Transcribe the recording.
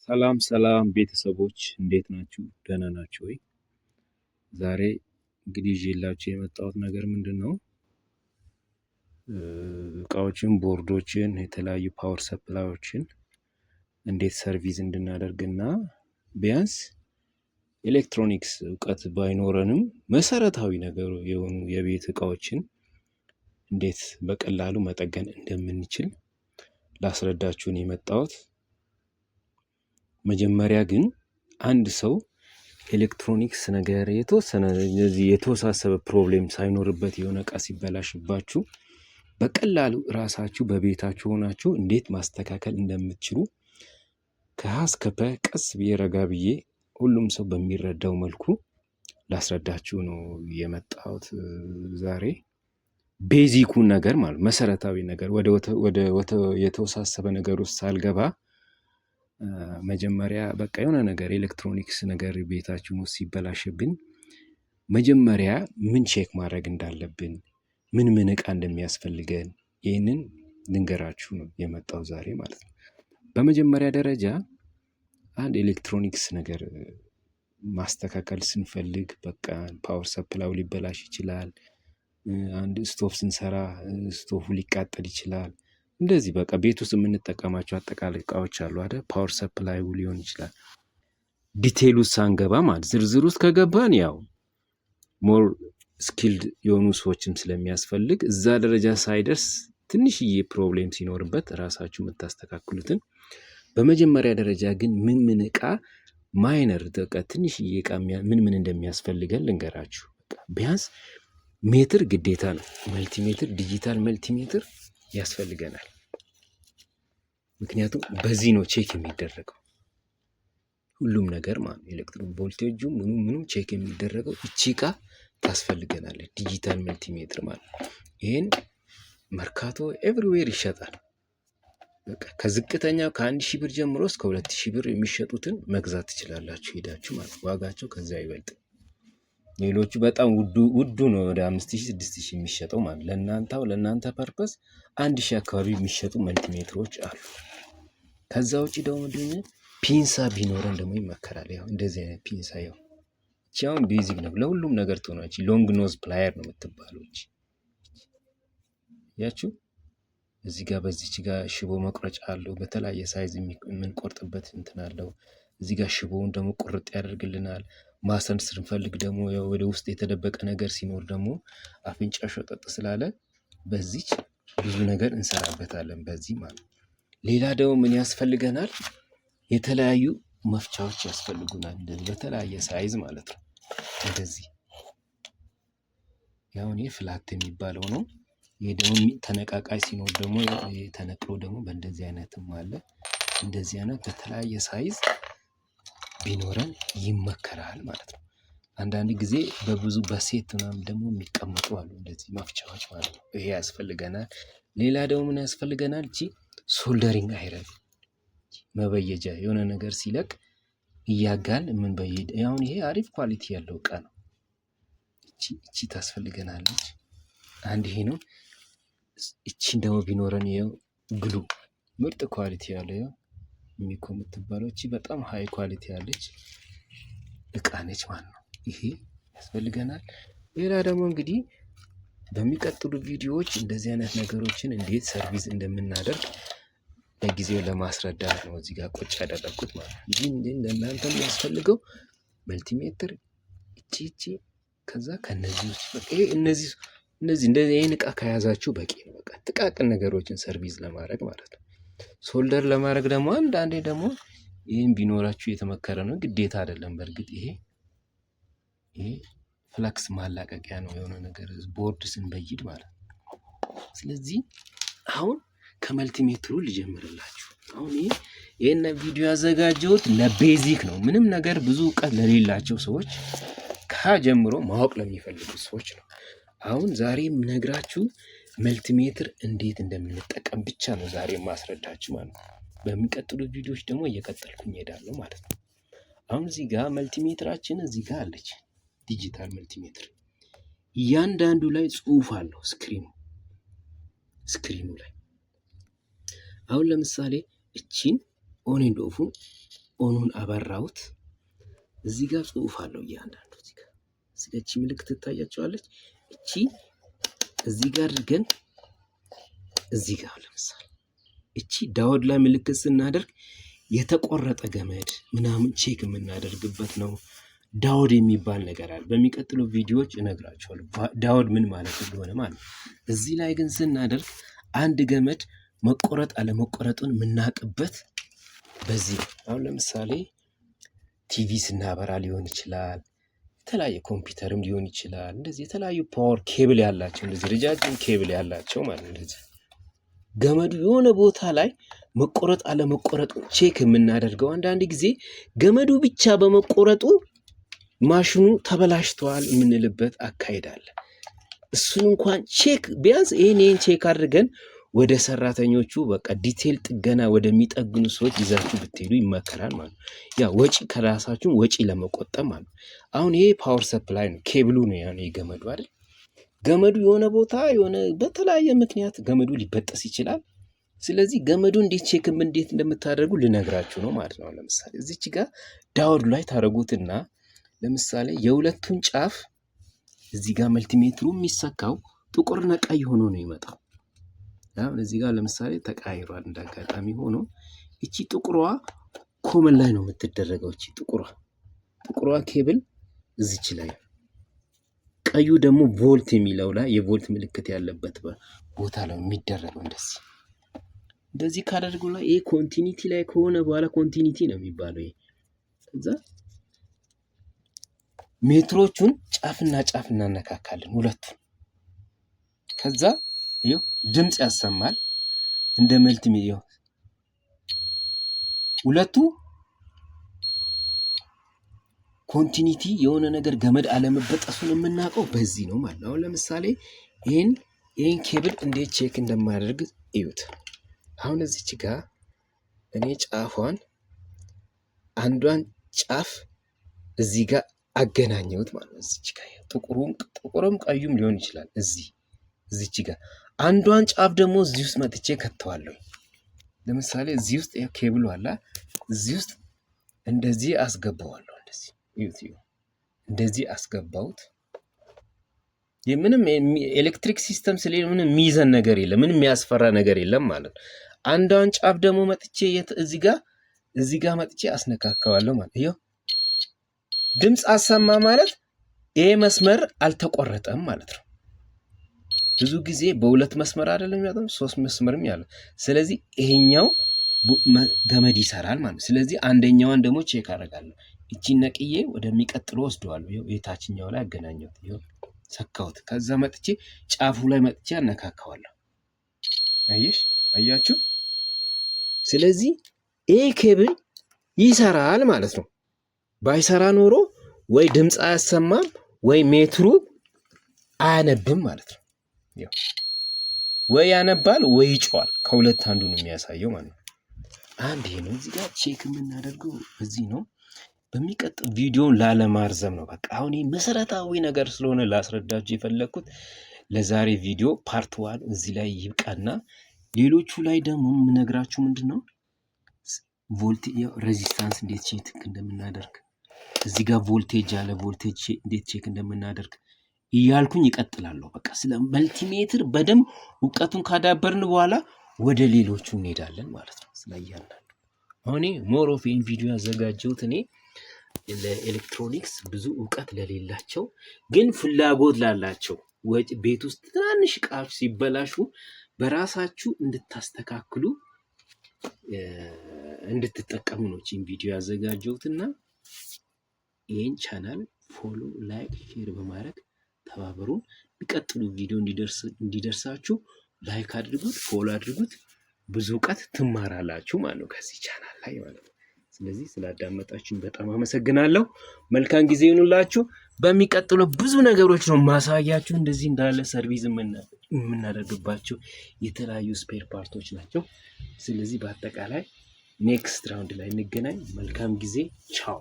ሰላም ሰላም ቤተሰቦች እንዴት ናችሁ? ደህና ናችሁ ወይ? ዛሬ እንግዲህ ይዤላችሁ የመጣሁት ነገር ምንድነው? እቃዎችን፣ ቦርዶችን፣ የተለያዩ ፓወር ሰፕላዮችን እንዴት ሰርቪስ እንድናደርግና ቢያንስ ኤሌክትሮኒክስ እውቀት ባይኖረንም መሰረታዊ ነገር የሆኑ የቤት እቃዎችን እንዴት በቀላሉ መጠገን እንደምንችል ላስረዳችሁ ነው የመጣሁት። መጀመሪያ ግን አንድ ሰው ኤሌክትሮኒክስ ነገር የተወሳሰበ ፕሮብሌም ሳይኖርበት የሆነ እቃ ሲበላሽባችሁ በቀላሉ ራሳችሁ በቤታችሁ ሆናችሁ እንዴት ማስተካከል እንደምትችሉ ከሀ እስከ ፐ ቀስ ብዬ ረጋ ብዬ ሁሉም ሰው በሚረዳው መልኩ ላስረዳችሁ ነው የመጣሁት ዛሬ። ቤዚኩን ነገር ማለት መሰረታዊ ነገር ወደ የተወሳሰበ ነገር ውስጥ ሳልገባ መጀመሪያ በቃ የሆነ ነገር ኤሌክትሮኒክስ ነገር ቤታችን ውስጥ ሲበላሽብን መጀመሪያ ምን ቼክ ማድረግ እንዳለብን ምን እቃ እንደሚያስፈልገን ይህንን ልንገራችሁ ነው የመጣው ዛሬ ማለት ነው። በመጀመሪያ ደረጃ አንድ ኤሌክትሮኒክስ ነገር ማስተካከል ስንፈልግ በቃ ፓወር ሰፕላዩ ሊበላሽ ይችላል። አንድ ስቶፍ ስንሰራ ስቶፉ ሊቃጠል ይችላል። እንደዚህ በቃ ቤት ውስጥ የምንጠቀማቸው አጠቃላይ እቃዎች አሉ አይደል? ፓወር ሰፕላዩ ሊሆን ይችላል። ዲቴይል ውስጥ ሳንገባ ማለት ዝርዝር ውስጥ ከገባን ያው ሞር ስኪልድ የሆኑ ሰዎችም ስለሚያስፈልግ እዛ ደረጃ ሳይደርስ ትንሽዬ ፕሮብሌም ሲኖርበት ራሳችሁ የምታስተካክሉትን በመጀመሪያ ደረጃ ግን ምን እቃ ማይነር ትንሽዬ እቃ ምን እንደሚያስፈልገን ልንገራችሁ። ቢያንስ ሜትር ግዴታ ነው። መልቲሜትር፣ ዲጂታል መልቲሜትር ያስፈልገናል። ምክንያቱም በዚህ ነው ቼክ የሚደረገው ሁሉም ነገር ማለት ነው። ኤሌክትሪክ ቮልቴጁ ምኑም ቼክ የሚደረገው እቺ እቃ ታስፈልገናለች። ዲጂታል መልቲሜትር ማለት ይሄን መርካቶ ኤቭሪዌር ይሸጣል። በቃ ከዝቅተኛው ከ1000 ብር ጀምሮ እስከ 2000 ብር የሚሸጡትን መግዛት ትችላላችሁ ሄዳችሁ ማለት ዋጋቸው ከዛ አይበልጥም። ሌሎቹ በጣም ውዱ ነው ወደ 5000 6000 የሚሸጠው ማለት ለእናንተ ፐርፐስ 1000 አካባቢ የሚሸጡ መልቲሜትሮች አሉ። ከዛ ውጪ ደግሞ ፒንሳ ቢኖረን ደግሞ ይመከራል። ያው እንደዚህ አይነት ፒንሳ ያው ቻውን ቤዚክ ነው ለሁሉም ነገር ትሆናለች። ሎንግ ኖዝ ፕላየር ነው የምትባለው እቺ ያችሁ እዚህ ጋር በዚች ጋር ሽቦ መቁረጫ አለው። በተለያየ ሳይዝ የምንቆርጥበት እንትን አለው። እዚህ ጋር ሽቦውን ደግሞ ቁርጥ ያደርግልናል። ማሰን ስንፈልግ ደግሞ ወደ ውስጥ የተደበቀ ነገር ሲኖር ደግሞ አፍንጫ ሾጠጥ ስላለ በዚች ብዙ ነገር እንሰራበታለን በዚህ ማለት። ሌላ ደግሞ ምን ያስፈልገናል? የተለያዩ መፍቻዎች ያስፈልጉናል። እንደዚህ በተለያየ ሳይዝ ማለት ነው። እንደዚህ ያው ይሄ ፍላት የሚባለው ነው። ይሄ ደግሞ ተነቃቃይ ሲኖር ደግሞ ተነቅሎ ደግሞ በእንደዚህ አይነትም አለ። እንደዚህ አይነት በተለያየ ሳይዝ ቢኖረን ይመከራል ማለት ነው። አንዳንድ ጊዜ በብዙ በሴት ምናምን ደግሞ የሚቀመጡ አሉ እንደዚህ መፍቻዎች ማለት ነው። ይሄ ያስፈልገናል። ሌላ ደግሞ ምን ያስፈልገናል? እቺ ሶልደሪንግ አይረን መበየጃ የሆነ ነገር ሲለቅ እያጋል ምን በየድ አሁን ይሄ አሪፍ ኳሊቲ ያለው እቃ ነው። እቺ ታስፈልገናለች። አንድ ይሄ ነው። እቺን ደግሞ ቢኖረን ይሄው ግሉ ምርጥ ኳሊቲ ያለው ይሄው ሚኮ የምትባለው እቺ በጣም ሃይ ኳሊቲ ያለች እቃ ነች ማለት ነው። ይሄ ያስፈልገናል። ሌላ ደግሞ እንግዲህ በሚቀጥሉ ቪዲዮዎች እንደዚህ አይነት ነገሮችን እንዴት ሰርቪስ እንደምናደርግ ለጊዜው ለማስረዳት ነው እዚህ ጋር ቁጭ ያደረኩት ማለት ነው። እንጂ ለእናንተ የሚያስፈልገው መልቲሜትር እቺ ከዛ ከነዚህ ውስጥ በቃ እነዚህ እንደዚህ ይሄን እቃ ከያዛችሁ በቂ ነው። በቃ ጥቃቅን ነገሮችን ሰርቪስ ለማድረግ ማለት ነው። ሶልደር ለማድረግ ደግሞ አንዳንዴ ደግሞ ይሄን ቢኖራችሁ የተመከረ ነው። ግዴታ አይደለም። በእርግጥ ይሄ ፍለክስ ማላቀቂያ ነው የሆነ ነገር ቦርድ ስንበይድ ማለት ነው። ስለዚህ አሁን ከመልቲሜትሩ ልጀምርላችሁ። አሁን ይሄን ቪዲዮ ያዘጋጀሁት ለቤዚክ ነው። ምንም ነገር ብዙ እውቀት ለሌላቸው ሰዎች ከጀምሮ ማወቅ ለሚፈልጉ ሰዎች ነው። አሁን ዛሬ የምነግራችሁ መልቲሜትር እንዴት እንደምንጠቀም ብቻ ነው ዛሬ ማስረዳችሁ ማለት ነው። በሚቀጥሉት ቪዲዮዎች ደግሞ እየቀጠልኩኝ እሄዳለሁ ማለት ነው። አሁን እዚህ ጋር መልቲሜትራችን እዚህ ጋር አለች። ዲጂታል መልቲሜትር እያንዳንዱ ላይ ጽሁፍ አለው ስክሪኑ ላይ። አሁን ለምሳሌ እቺን ኦን ኤንድ ኦፉን ኦኑን አበራሁት። እዚህ ጋር ጽሁፍ አለው እያንዳንዱ እዚህ ጋር እቺ ምልክት ትታያቸዋለች። እቺ እዚህ ጋር አድርገን እዚህ ጋር ለምሳሌ እቺ ዳውድ ላይ ምልክት ስናደርግ የተቆረጠ ገመድ ምናምን ቼክ የምናደርግበት ነው። ዳውድ የሚባል ነገር አለ። በሚቀጥለው ቪዲዮዎች እነግራችኋለሁ ዳውድ ምን ማለት እንደሆነ ማለት። እዚህ ላይ ግን ስናደርግ አንድ ገመድ መቆረጥ አለመቆረጡን የምናውቅበት በዚህ። አሁን ለምሳሌ ቲቪ ስናበራ ሊሆን ይችላል፣ የተለያየ ኮምፒውተርም ሊሆን ይችላል። እንደዚህ የተለያዩ ፓወር ኬብል ያላቸው እንደዚህ ረጃጅም ኬብል ያላቸው ማለት እንደዚህ ገመዱ የሆነ ቦታ ላይ መቆረጥ አለመቆረጡን ቼክ የምናደርገው አንዳንድ ጊዜ ገመዱ ብቻ በመቆረጡ ማሽኑ ተበላሽቷል የምንልበት አካሄድ አለ። እሱን እንኳን ቼክ ቢያንስ ይሄን ቼክ አድርገን ወደ ሰራተኞቹ በቃ ዲቴል ጥገና ወደሚጠግኑ ሰዎች ይዛችሁ ብትሄዱ ይመከራል ማለት ነው። ያ ወጪ ከራሳችሁ ወጪ ለመቆጠብ ማለት ነው። አሁን ይሄ ፓወር ሰፕላይ ነው፣ ኬብሉ ነው ያኔ ገመዱ አይደል? ገመዱ የሆነ ቦታ የሆነ በተለያየ ምክንያት ገመዱ ሊበጠስ ይችላል። ስለዚህ ገመዱ እንዴት ቼክ እንዴት እንደምታደርጉ ልነግራችሁ ነው ማለት ነው። ለምሳሌ እዚች ጋር ዳውድ ላይ ታደርጉትና ለምሳሌ የሁለቱን ጫፍ እዚህ ጋር መልቲሜትሩ የሚሰካው ጥቁርና ቀይ ሆኖ ነው ይመጣው። አሁን እዚህ ጋር ለምሳሌ ተቃይሯል እንዳጋጣሚ ሆኖ እቺ ጥቁሯ ኮመን ላይ ነው የምትደረገው። እቺ ጥቁሯ ኬብል እዚች ላይ፣ ቀዩ ደግሞ ቮልት የሚለው ላይ የቮልት ምልክት ያለበት ቦታ ላይ የሚደረገው። እንደዚህ ካደረጉ ላይ ይሄ ኮንቲኒቲ ላይ ከሆነ በኋላ ኮንቲኒቲ ነው የሚባለው። ይሄ ከዛ ሜትሮቹን ጫፍና ጫፍ እናነካካለን ሁለቱን። ከዛ ይሄው ድምጽ ያሰማል እንደ መልቲ ሚዲያ። ሁለቱ ኮንቲኒቲ የሆነ ነገር ገመድ አለመበጠሱን የምናውቀው በዚህ ነው ማለት ነው። ለምሳሌ ይሄን ኬብል እንዴት ቼክ እንደማደርግ እዩት። አሁን እዚች ጋር እኔ ጫፏን አንዷን ጫፍ እዚህ ጋር አገናኘሁት ማለት ነው። እዚች ጋር ጥቁሩም ቀዩም ሊሆን ይችላል። እዚች ጋር አንዷን ጫፍ ደግሞ እዚህ ውስጥ መጥቼ ከተዋለሁ። ለምሳሌ እዚህ ውስጥ ኬብሉ አለ፣ እዚህ ውስጥ እንደዚህ አስገባዋለሁ። እንደዚህ አስገባሁት። ምንም ኤሌክትሪክ ሲስተም ስለሌለ ምንም የሚይዘን ነገር የለም፣ ምንም የሚያስፈራ ነገር የለም ማለት ነው። አንዷን ጫፍ ደግሞ መጥቼ እዚህ ጋር መጥቼ አስነካካዋለሁ ማለት ነው። ድምጽ አሰማ ማለት ይሄ መስመር አልተቆረጠም ማለት ነው። ብዙ ጊዜ በሁለት መስመር አይደለም ያለው፣ ሶስት መስመርም ያለው። ስለዚህ ይሄኛው ገመድ ይሰራል ማለት ነው። ስለዚህ አንደኛዋን ደግሞ ቼክ አደርጋለሁ። እቺን ነቅዬ ወደሚቀጥለው ወስደዋለሁ። የታችኛው ላይ አገናኘሁት፣ ሰካሁት። ከዛ መጥቼ ጫፉ ላይ መጥቼ አነካካዋለሁ። አያችሁ? ስለዚህ ይሄ ኬብል ይሰራል ማለት ነው። ባይሰራ ኖሮ ወይ ድምጽ አያሰማም ወይ ሜትሩ አያነብም ማለት ነው። ወይ ያነባል ወይ ይጮሃል። ከሁለት አንዱ ነው የሚያሳየው ማለት ነው። አንድ ይሄ ነው። እዚህ ጋር ቼክ የምናደርገው እዚህ ነው። በሚቀጥል ቪዲዮን ላለማርዘም ነው። በቃ አሁን ይሄ መሰረታዊ ነገር ስለሆነ ላስረዳችሁ የፈለኩት። ለዛሬ ቪዲዮ ፓርት 1 እዚህ ላይ ይብቃና ሌሎቹ ላይ ደግሞ የምነግራችሁ ምንድነው ቮልቴጅ ሬዚስታንስ እንዴት ቼክ እንደምናደርግ፣ እዚህ ጋር ቮልቴጅ አለ፣ ቮልቴጅ እንዴት ቼክ እንደምናደርግ እያልኩኝ ይቀጥላለሁ። በቃ ስለ መልቲሜትር በደንብ እውቀቱን ካዳበርን በኋላ ወደ ሌሎቹ እንሄዳለን ማለት ነው። ስለያንዳንዱ አሁን ሞር ኦፍ ኢን ቪዲዮ ያዘጋጀሁት እኔ ለኤሌክትሮኒክስ ብዙ እውቀት ለሌላቸው ግን ፍላጎት ላላቸው ቤት ውስጥ ትናንሽ ዕቃዎች ሲበላሹ በራሳችሁ እንድታስተካክሉ እንድትጠቀሙ ነው ይህን ቪዲዮ ያዘጋጀሁትና ይህን ቻናል ፎሎ፣ ላይክ፣ ሼር በማድረግ ተባበሩን። የሚቀጥሉ ቪዲዮ እንዲደርሳችሁ ላይክ አድርጉት፣ ፎሎ አድርጉት። ብዙ እውቀት ትማራላችሁ ማለት ነው ከዚህ ቻናል ላይ ማለት ነው። ስለዚህ ስላዳመጣችሁኝ በጣም አመሰግናለሁ። መልካም ጊዜ ይሁንላችሁ። በሚቀጥለው ብዙ ነገሮች ነው ማሳያችሁ። እንደዚህ እንዳለ ሰርቪስ የምናደርግባቸው የተለያዩ ስፔር ፓርቶች ናቸው። ስለዚህ በአጠቃላይ ኔክስት ራውንድ ላይ እንገናኝ። መልካም ጊዜ። ቻው።